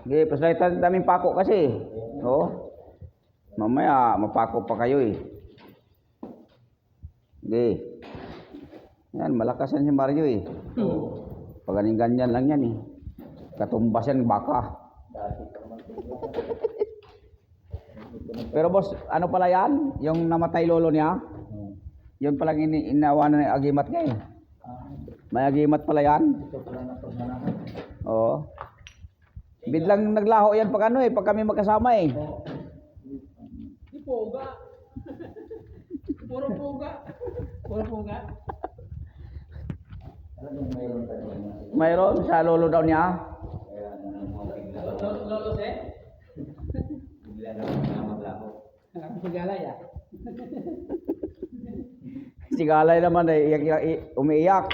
Sige, paslaitan daming pako kasi. Oo. Mamaya, mapako pa kayo eh. Sige. Yan, malakas yan si Mario eh. Pagaling ganyan lang yan eh. Katumbas yan baka. Pero boss, ano pala yan? Yung namatay lolo niya? Yun palang inawanan ng agimat niya eh. May agimat pala yan? Oo. Biglang naglaho yan pag ano eh, pag kami magkasama eh. Di poga. Puro poga. Puro poga. Mayroon sa lolo daw niya? Lolo se? Sigala ya. Si Galay naman eh, umiiyak.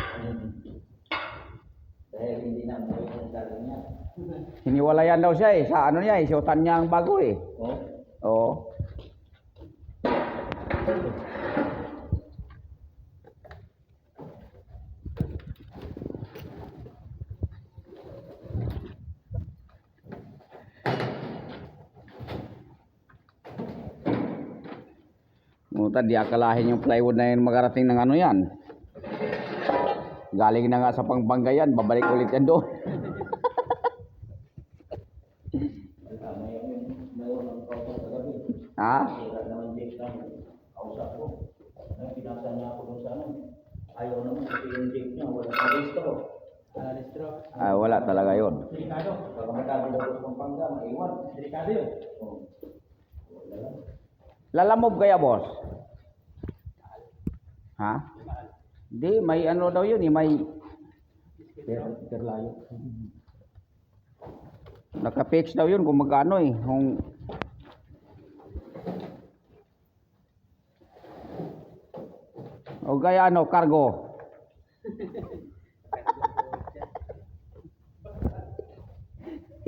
Dahil hindi na mo yung sarili niya. Hiniwalayan daw siya eh, sa ano niya eh, siyotan niya ang bago eh. Oo. Muta di akalahin yung plywood na yun magarating ng ano yan. Galing na nga sa Pampanga yan, babalik ulit yan doon. Ha? Ah, wala talaga yun. Delikado. Delikado yun. Lalamob kaya boss? Ha? Hindi, may ano daw yun eh, may Perlayo. naka-fix daw yun kung magkano eh. Kung o kaya ano, cargo.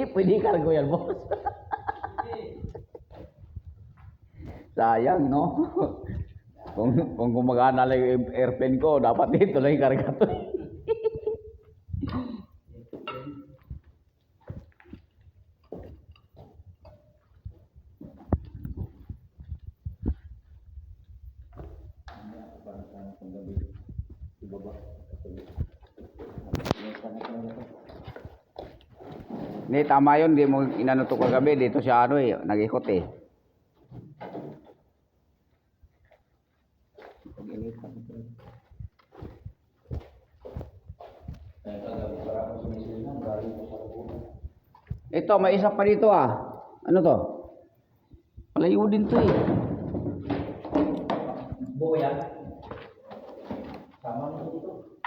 Pwede cargo yan boss. Sayang no? Kung gumagana lang yung airplane ko, dapat dito lang yung karga to. Hindi, tama yun. Hindi mo inano to kagabi. Dito siya ano eh, nag-ikot eh. Ito, may isa pa dito ah. Ano to? Palayo din to eh. Buo yan. Sama mo dito.